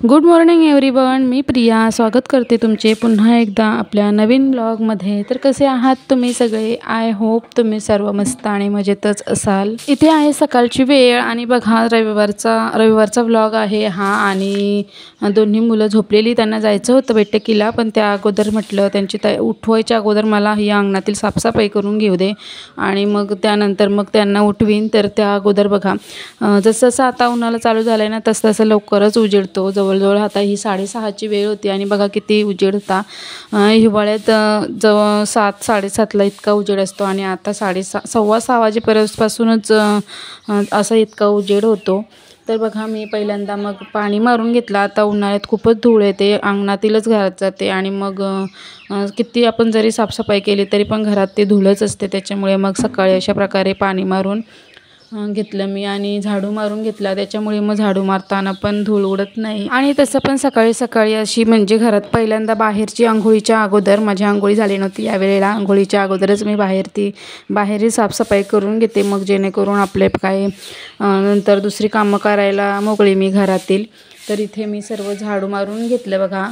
Good morning everyone. मी प्रिया स्वागत करते तुमचे पुन्हा एकदा आपल्या नवीन ब्लॉगमध्ये. तर कसे आहात तुम्ही सगळे? आय होप तुम्ही सर्व मस्त आणि मजेतच असाल. इथे आहे सकाळची वेळ आणि बघा रविवारचा ब्लॉग आहे हा. आणि दोन्ही मुलं झोपलेली, त्यांना जायचं होतं बैठकीला, पण त्या अगोदर म्हटलं त्यांची उठवायच्या अगोदर मला ही अंगणातील साफसफाई करून घेऊ दे आणि मग त्यानंतर मग त्यांना उठवीन. तर त्या अगोदर बघा जसं आता उन्हाळा चालू झालं आहे ना, तसं लवकरच उजेडतो. जवळजवळ आता ही 6:30ची वेळ होती आणि बघा किती उजेड होता. हिवाळ्यात जवळ 7-7:30ला इतका उजेड असतो आणि आता 6:30 वाजेपासूनच असा इतका उजेड होतो. तर बघा मी पहिल्यांदा मग पाणी मारून घेतलं. आता उन्हाळ्यात खूपच धूळ येते, अंगणातीलच घरात जाते आणि मग किती आपण जरी साफसफाई केली तरी पण घरात ते धूळच असते. त्याच्यामुळे मग सकाळी अशा प्रकारे पाणी मारून घेतलं मी आणि झाडू मारून घेतला. त्याच्यामुळे मग झाडू मारताना पण धूळ उडत नाही. आणि तसं पण सकाळी सकाळी अशी म्हणजे घरात पहिल्यांदा बाहेरची आंघोळीच्या अगोदर, माझी आंघोळी झाली नव्हती यावेळेला, आंघोळीच्या अगोदरच मी बाहेरही साफसफाई करून घेते, मग जेणेकरून आपले काय नंतर दुसरी कामं करायला मोकळी मी घरातील. तर इथे मी सर्व झाडू मारून घेतलं बघा.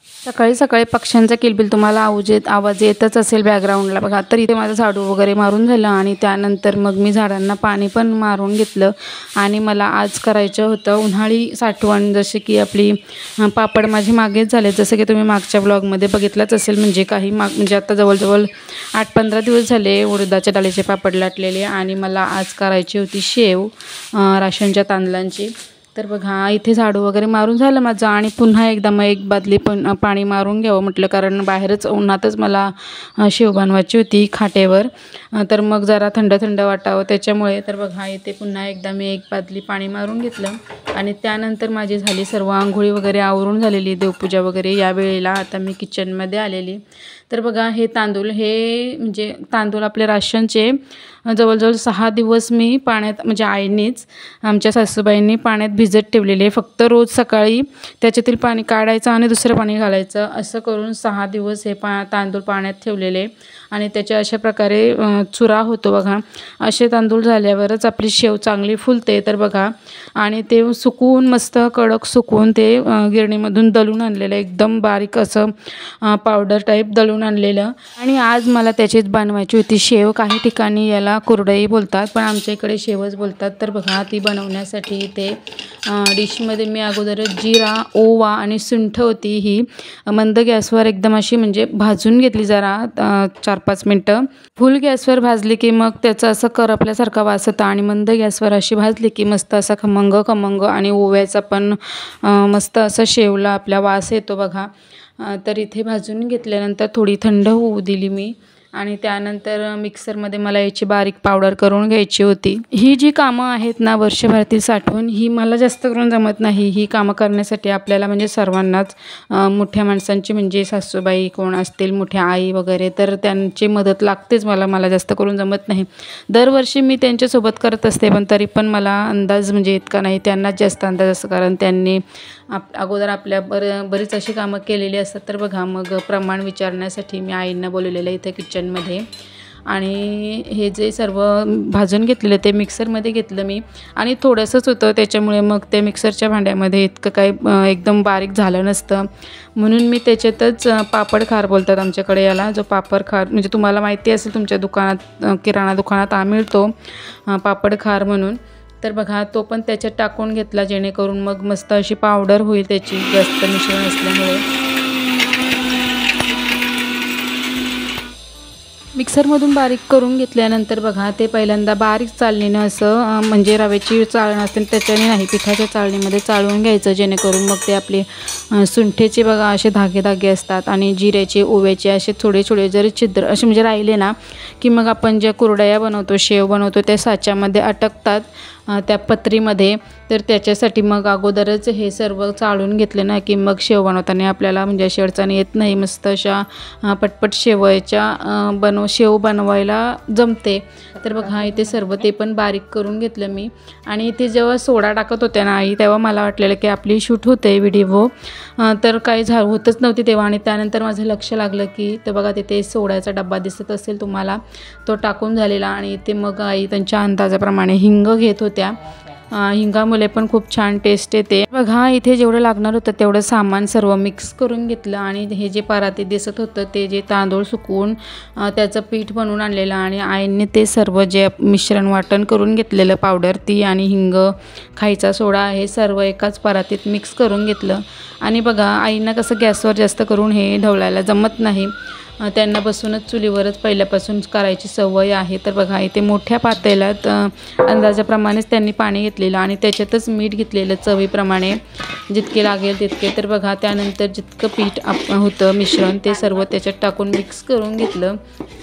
सकाळी सकाळी पक्ष्यांचा किलबिल तुम्हाला आवाज येतच असेल बॅकग्राऊंडला बघा. तर इथे माझं झाडू वगैरे मारून झालं आणि त्यानंतर मग मी झाडांना पाणी पण मारून घेतलं. आणि मला आज करायचं होतं उन्हाळी साठवण, जसे की आपली पापड माझे मागेच झाले, जसं की तुम्ही मागच्या ब्लॉगमध्ये बघितलंच असेल. म्हणजे आता जवळजवळ 8-15 दिवस झाले उडदाच्या डाळीचे पापड लाटलेले आणि मला आज करायची होती शेव राशनच्या तांदळांची. तर बघा इथे झाडू वगैरे मारून झालं माझं आणि पुन्हा एकदा मग एक बादली पण पाणी मारून घ्यावं म्हटलं, कारण बाहेरच उन्हातच मला शेव बनवायची होती खाटेवर. तर मग जरा थंड थंड वाटावं त्याच्यामुळे. तर बघा इथे पुन्हा एकदा मी एक बादली पाणी मारून घेतलं आणि त्यानंतर माझी झाली सर्व आंघोळी वगैरे आवरून झालेली, देवपूजा वगैरे. या वेळेला आता मी किचनमध्ये आलेली. तर बघा हे म्हणजे तांदूळ आपले राशनचे जवळजवळ 6 दिवस मी पाण्यात, म्हणजे आईनीच आमच्या सासूबाईंनी पाण्यात भिजत ठेवलेले. फक्त रोज सकाळी त्याच्यातील पाणी काढायचं आणि दुसरं पाणी घालायचं, असं करून 6 दिवस हे तांदूळ पाण्यात ठेवलेले आणि त्याच्या अशा प्रकारे चुरा होतो बघा. असे तांदूळ झाल्यावरच आपली शेव चांगली फुलते. तर बघा आणि ते सुकवून मस्त कडक सुकवून ते गिरणीमधून दळून आणलेलं, एकदम बारीक असं पावडर टाईप दळून आणलेलं. आणि आज मला त्याचीच बनवायची होती शेव. काही ठिकाणी याला कुरडई बोलतात, पण आमच्या इकडे शेवच बोलतात. तर बघा ती बनवण्यासाठी इथे डिशमध्ये मी अगोदरच जिरा, ओवा आणि सुंठ होती ही मंद गॅसवर एकदम अशी म्हणजे भाजून घेतली जरा 4-5 मिनटं. फुल गॅसवर भाजली की मग त्याचं असं करपल्यासारखा वास येतं आणि मंद गॅसवर अशी भाजली की मस्त असा खमंग आणि ओव्याचा पण मस्त असं शेवला आपल्या वास येतो बघा. तर इथे भाजून घेतल्यानंतर थोडी थंड होऊ दिली मी आणि त्यानंतर मिक्सरमध्ये मला याची बारीक पावडर करून घ्यायची होती. ही जी कामं आहेत ना वर्षभरातील साठवण, ही मला जास्त करून जमत नाही. ही कामं करण्यासाठी आपल्याला म्हणजे सर्वांनाच मोठ्या माणसांची, म्हणजे सासूबाई कोण असतील, मोठ्या आई वगैरे, तर त्यांची मदत लागतेच मला जास्त करून जमत नाही. दरवर्षी मी त्यांच्यासोबत करत असते, पण तरी पण मला अंदाज म्हणजे इतका नाही, त्यांनाच जास्त अंदाज असतो, कारण त्यांनी अगोदर आपल्या बरीच अशी कामं केलेली असतात. तर बघा मग प्रमाण विचारण्यासाठी मी आईंना बोलवलेलं इथं किचनमध्ये. आणि हे जे सर्व भाजून घेतलेलं ते मिक्सरमध्ये घेतलं मी आणि थोडंसंच होतं, त्याच्यामुळे मग ते मिक्सरच्या भांड्यामध्ये इतकं काही एकदम बारीक झालं नसतं, म्हणून मी त्याच्यातच पापड खार बोलतात आमच्याकडे याला, जो पापड खार म्हणजे तुम्हाला माहिती असेल तुमच्या दुकानात, किराणा दुकानात मिळतो पापड खार म्हणून. तर बघा तो पण त्याच्यात टाकून घेतला, जेणेकरून मग मस्त अशी पावडर होईल त्याची, जास्त मिश्रण असल्यामुळे. मिक्सरमधून बारीक करून घेतल्यानंतर बघा ते पहिल्यांदा बारीक चाळणीनं असं, म्हणजे रव्याची चाळण असते त्याच्याने नाही, पिठाच्या चाळणीमध्ये चाळून घ्यायचं, जेणेकरून मग ते आपले सुंठेचे बघा असे धागे असतात आणि जिऱ्याचे, ओव्याचे असे थोडे जरी छिद्र असे म्हणजे राहिले ना की मग आपण ज्या कुरडया बनवतो, शेव बनवतो, त्या साच्यामध्ये अटकतात त्या पत्रीमध्ये. तर त्याच्यासाठी मग अगोदरच हे सर्व चाळून घेतले ना की मग शेव बनवताना आपल्याला म्हणजे अशी अडचण येत नाही, मस्त अशा पटपट शेव बनवायला जमते. तर बघा इथे सर्व ते पण बारीक करून घेतलं मी. आणि इथे जेव्हा सोडा टाकत होत्या ना आई, तेव्हा मला वाटलेलं की आपली शूट होते व्हिडिओ, तर काही होतच नव्हती तेव्हा. आणि त्यानंतर माझं लक्ष लागलं की तर बघा तिथे सोड्याचा डब्बा दिसत असेल तुम्हाला, तो टाकून झालेला. आणि इथे मग आई त्यांच्या अंदाजाप्रमाणे हिंग घेत होत्या हिंगामुळे पण खूप छान टेस्ट येते। बघा इथे जेवढं लागणार होतं तेवढं सामान सर्व मिक्स करून घेतलं आणि हे जे परातीत दिसत होतं ते जे तांदूळ सुकवून त्याचं पीठ बनवून आणलेलं आणि आईने ते सर्व जे मिश्रण वाटण करून घेतलेलं पावडर ती आणि हिंग, खायचा सोडा हे सर्व एकाच परातीत मिक्स करून घेतलं। आणि बघा आईंना कसं गॅसवर जास्त करून हे ढवळायला जमत नाही, त्यांना बसूनच चुलीवरच पहिल्यापासून करायची सवय आहे। तर बघा इथे मोठ्या पातेल्यात अंदाजाप्रमाणेच त्यांनी पाणी घेतलेलं आणि त्याच्यातच मीठ घेतलेलं चवीप्रमाणे जितके लागेल तितके। तर बघा त्यानंतर जितकं पीठ होतं मिश्रण ते सर्व त्याच्यात टाकून मिक्स करून घेतलं।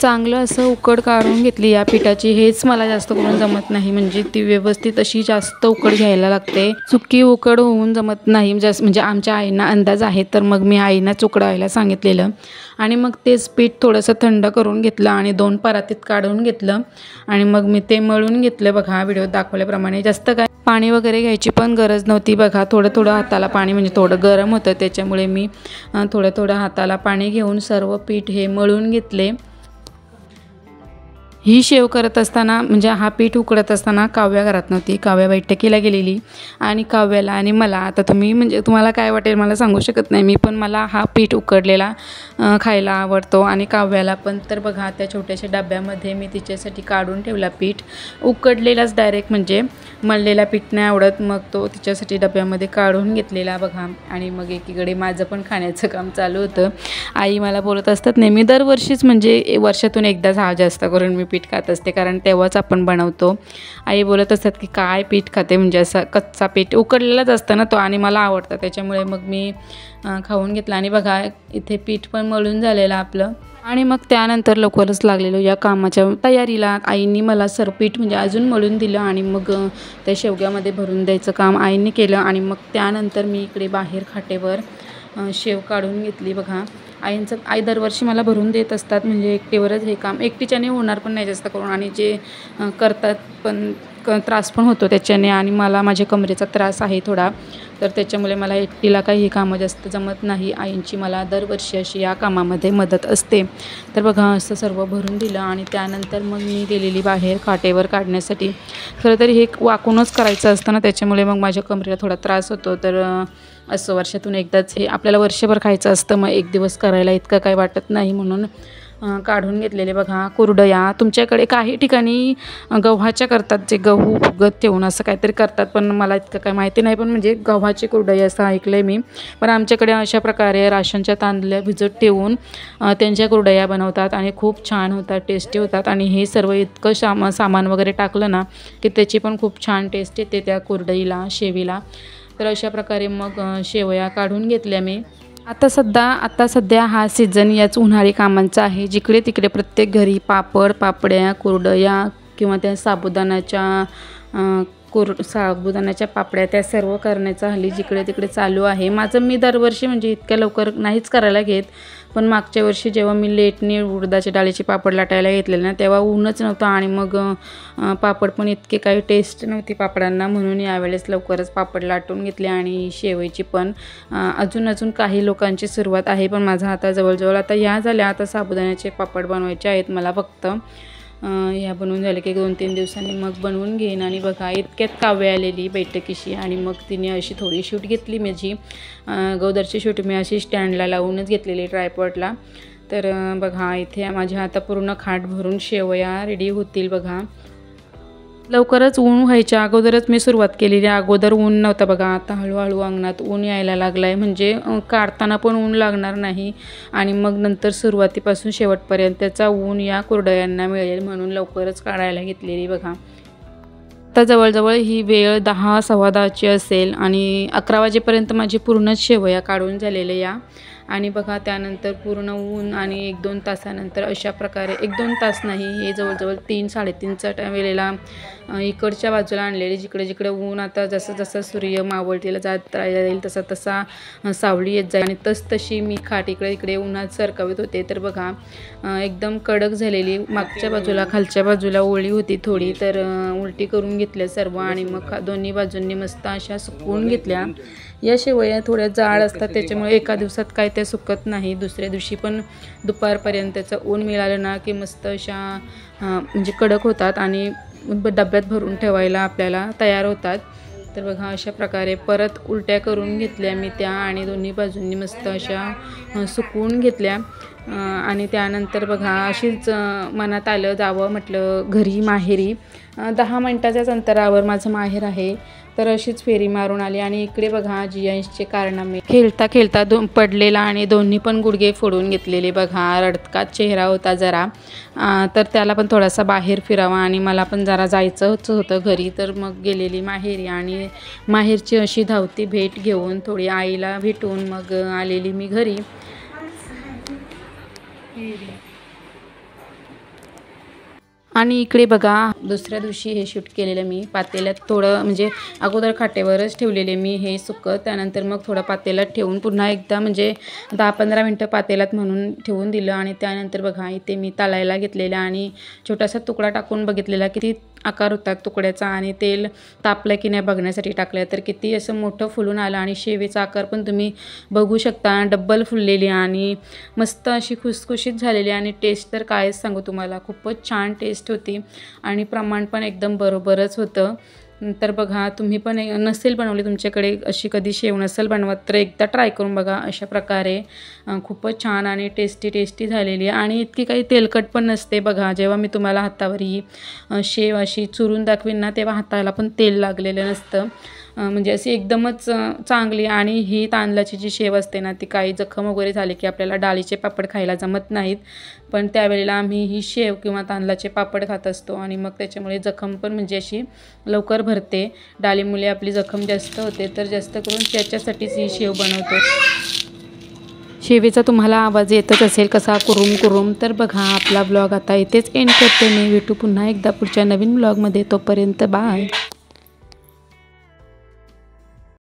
चांगलं असं उकड काढून घेतली या पिठाची। हेच मला जास्त करून जमत नाही, म्हणजे ती व्यवस्थित अशी जास्त उकड घ्यायला लागते, सुकी उकड होऊन जमत नाही। म्हणजे आमच्या आईंना अंदाज आहे, तर मग मी आईनाच उकडायला सांगितलेलं आणि मग तेच पीठ थोडंसं थंड करून घेतलं आणि 2 परातीत काढून घेतलं आणि मग मी ते मळून घेतलं। बघा व्हिडिओ दाखवल्याप्रमाणे जास्त काय पाणी वगैरे घ्यायची पण गरज नव्हती। बघा थोडं थोडं हाताला पाणी, म्हणजे थोडं गरम होतं त्याच्यामुळे मी थोडं थोडं हाताला पाणी घेऊन सर्व पीठ हे मळून घेतले। ही शेव करत असताना, म्हणजे हा पीठ उकडत असताना काव्या घरात नव्हती, काव्या बैठकीला गेलेली आणि काव्याला आणि मला, आता तुम्हाला काय वाटेल मला सांगू शकत नाही मी, पण मला हा पीठ उकडलेला खायला आवडतो आणि काव्याला पण। तर बघा त्या छोट्याशा डब्यामध्ये मी तिच्यासाठी काढून ठेवला पीठ, उकडलेलाच डायरेक्ट, म्हणजे मळलेला पीठ नाही आवडत, मग तो तिच्यासाठी डब्यामध्ये काढून घेतलेला बघा। आणि मग एकीकडे माझं पण खाण्याचं काम चालू होतं। आई मला बोलत असतात नेहमी दरवर्षीच, म्हणजे वर्षातून एकदाच हा जास्त करून मी पीठ खात असते, कारण तेव्हाच आपण बनवतो। आई बोलत असतात की काय पीठ खाते, म्हणजे असं कच्चा पीठ उकडलेलाच असतं ना तो, आणि मला आवडतं त्याच्यामुळे मग मी खाऊन घेतला। आणि बघा इथे पीठ पण मळून झालेलं आपलं आणि मग त्यानंतर लवकरच लागलेलो या कामाच्या तयारीला। आईंनी मला सर्व पीठ म्हणजे अजून मळून दिलं आणि मग त्या शेवग्यामध्ये भरून द्यायचं काम आईंनी केलं आणि मग त्यानंतर मी इकडे बाहेर खाटेवर शेव काढून घेतली। बघा आई दरवर्षी मला भरून देत असतात, म्हणजे एकटीवरच हे काम, एकटीच्याने होणार पण नाही जास्त करून, आणि जे करतात पण त्रास पण होतो त्याच्याने, आणि मला माझ्या कमरेचा त्रास आहे थोडा, तर त्याच्यामुळे मला एकटीला काही हे कामं जास्त जमत नाही। आईंची मला दरवर्षी अशी या कामामध्ये मदत असते। तर बघा असं सर्व भरून दिलं आणि त्यानंतर मग मी गेलेली बाहेर काटेवर काढण्यासाठी। खरं तर हे वाकूनच करायचं असतं ना, त्याच्यामुळे मग माझ्या कमरेला थोडा त्रास होतो। तर असं वर्षातून एकदाच हे आपल्याला वर्षभर खायचं असतं, मग एक दिवस करायला इतकं काही वाटत नाही, म्हणून काढून घेतलेले। बघा कुरडया, तुमच्याकडे काही ठिकाणी गव्हाच्या करतात, जे गहू फुगत ठेवून असं काहीतरी करतात, पण मला इतकं काही माहिती नाही, पण म्हणजे गव्हाची कुरडई असं ऐकलं आहे मी। पण आमच्याकडे अशा प्रकारे राशनच्या तांदळा भिजत ठेवून त्यांच्या कुरडया बनवतात आणि खूप छान होतात, टेस्टी होतात। आणि हे सर्व इतकं सामान वगैरे टाकलं ना की त्याची पण खूप छान टेस्ट येते त्या कुरडईला, शेवीला। तर अशा प्रकारे मग शेवया काढून घेतल्या मी। आता सध्या हा सीझन याच उन्हाळी कामांचा आहे, जिकडे तिकडे प्रत्येक घरी पापड, पापड्या, कुरडया किंवा त्या साबुदाण्याच्या पापड्या त्या सर्व करण्याचा हल्ली जिकडे तिकडे चालू आहे। मी दरवर्षी म्हणजे इतक्या लवकर नाहीच करायला घेत, पण मागच्या वर्षी जेव्हा मी लेटने उडदाच्या डाळीचे पापड लाटायला घेतलेले ना, तेव्हा ऊनच नव्हतं आणि मग पापड पण इतके काही टेस्ट नव्हती पापडांना, म्हणून यावेळेस लवकरच पापड लाटून घेतले। आणि शेवईची पण अजून काही लोकांची सुरुवात आहे, पण माझा आता जवळजवळ आता ह्या झाल्या। आता साबुदाण्याचे पापड बनवायचे आहेत मला फक्त, ह्या बनवून झाले की 2-3 दिवसांनी मग बनवून घेईन। आणि बघा इतक्यात काव्य आलेली बैठकीशी, आणि मग तिने अशी थोडी शूट घेतली माझी अगोदरची शूट मी अशी स्टँडला लावूनच घेतलेली ट्रायपॉडला। तर बघा इथे माझ्या आता पूर्ण खाट भरून शेवया रेडी होतील। बघा लवकरच ऊन व्हायच्या अगोदरच मी सुरुवात केलेली, अगोदर ऊन नव्हतं बघा, आता हळूहळू अंगणात ऊन यायला लागलं आहे, म्हणजे काढताना पण ऊन लागणार नाही आणि मग नंतर सुरुवातीपासून शेवटपर्यंत त्याचा ऊन या कुरडयांना मिळेल, म्हणून लवकरच काढायला घेतलेली। बघा आता जवळजवळ ही वेळ 10-10:15ची असेल आणि 11 वाजेपर्यंत माझी पूर्णच शेवया काढून झालेल्या या। आणि बघा त्यानंतर पूर्ण ऊन आणि 1-2 तासानंतर अशा प्रकारे 1-2 तास नाही, हे जवळजवळ 3-3:30च्या वेळेला इकडच्या बाजूला आणलेले, जिकडे जिकडे ऊन आता जसं जसं सूर्य मावळतीला जात राहील तसा तसा सावली येत जाईल, आणि तशी मी खाट इकडे इकडे उन्हात सरकवत होते। तर बघा एकदम कडक झालेली, मागच्या बाजूला खालच्या बाजूला ओळी होती थोडी, तर उलटी करून घेतल्या सर्व आणि मग दोन्ही बाजूंनी मस्त अशा सुकवून घेतल्या। या शेवया थोड्या जाड असतात, त्याच्यामुळे एका दिवसात काय त्या सुकत नाही, दुसऱ्या दिवशी पण दुपारपर्यंत त्याचं ऊन मिळालं ना की मस्त अशा म्हणजे कडक होतात आणि डब्यात भरून ठेवायला आपल्याला तयार होतात। तर बघा अशा प्रकारे परत उलट्या करून घेतल्या मी त्या आणि दोन्ही बाजूंनी मस्त अशा सुकवून घेतल्या। आणि त्यानंतर बघा अशीच मनात आलं जावं म्हटलं घरी माहेरी। 10 मिनिटाच्याच अंतरावर माझं माहेर आहे। तर अशीच फेरी मारून आली आणि इकडे बघा जियांशचे कारनामे खेळता खेळता पडलेला आणि दोन्ही पण गुडघे फोडून घेतलेले बघा। रडका चेहरा होता जरा, तर त्याला पण थोडासा बाहेर फिरावा आणि मला पण जरा जायचं होतं घरी। तर मग गेलेली माहेरी आणि माहेरची अशी धावती भेट घेऊन थोडी आईला भेटून मग आलेली मी घरी। आणि इकडे बघा दुसऱ्या दिवशी हे शूट केलेलं मी पातेल्यात थोडं म्हणजे अगोदर खाटेवरच ठेवलेले मी हे सुकत, त्यानंतर मग थोडं पातेल्यात ठेवून पुन्हा एकदा म्हणजे 10-15 मिनटं पातेल्यात म्हणून ठेवून दिलं। आणि त्यानंतर बघा इथे मी तळायला घेतलेला आणि छोटासा तुकडा टाकून बघितलेला किती आकार होता तुकड्याचा आणि तेल तापलं की नाही बघण्यासाठी टाकलं तर किती असं मोठं फुलून आलं आणि शेवेचा आकार पण तुम्ही बघू शकता डब्बल फुललेली आणि मस्त अशी खुसखुशीत झालेली। आणि टेस्ट तर कायच सांगू तुम्हाला, खूपच छान टेस्ट होती आणि प्रमाण पण एकदम बरोबरच होतं। तर बघा तुम्ही पण नसेल बनवली तुमच्याकडे अशी कधी शेव नसेल बनवत तर एकदा ट्राय करून बघा। अशा प्रकारे खूपच छान आणि टेस्टी झालेली आणि इतकी काही तेलकट पण नसते बघा। जेव्हा मी तुम्हाला हातावर ही शेव अशी चुरून दाखवीन ना तेव्हा हाताला पण तेल लागलेलं नसतं, म्हणजे अशी एकदमच चांगली। आणि ही तांदळाची जी शेव असते ना ती काही जखम वगैरे झाली की आपल्याला डाळीचे पापड खायला जमत नाहीत, पण त्यावेळेला आम्ही ही शेव किंवा तांदळाचे पापड खात असतो आणि मग त्याच्यामुळे जखम पण म्हणजे अशी लवकर भरते। डाळीमुळे आपली जखम जास्त होते, तर जास्त करून त्याच्यासाठीच ही शेव बनवतो। शेवेचा तुम्हाला आवाज येतच असेल कसा कुरुम कुरुम। तर बघा आपला ब्लॉग आता इथेच एंड करते मी। भेटू पुन्हा एकदा पुढच्या नवीन ब्लॉगमध्ये, तोपर्यंत बाय।